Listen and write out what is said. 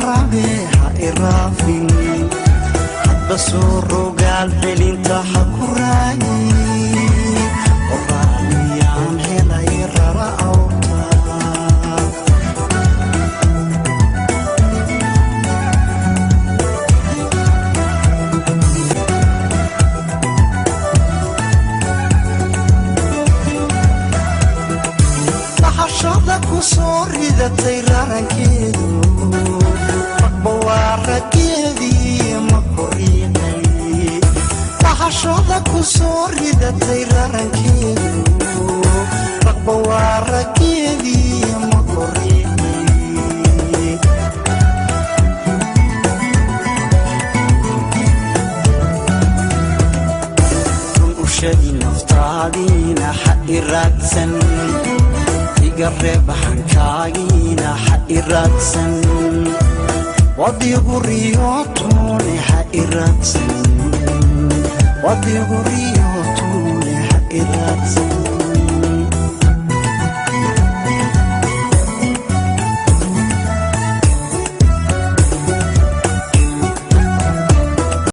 rabeha irafin basuro qalbi inta hakurani oraniyan helay rara awta bahashada kusorida tayrarankeedu bawaraqeedi bahashada kusorida tayrarankeedu bawaraqeedi makorini ushadi naftaadina ha'iradsan igarreb hankaagina ha'iradsan wadigu riyotuni ha'iradsan wadigu riyotuni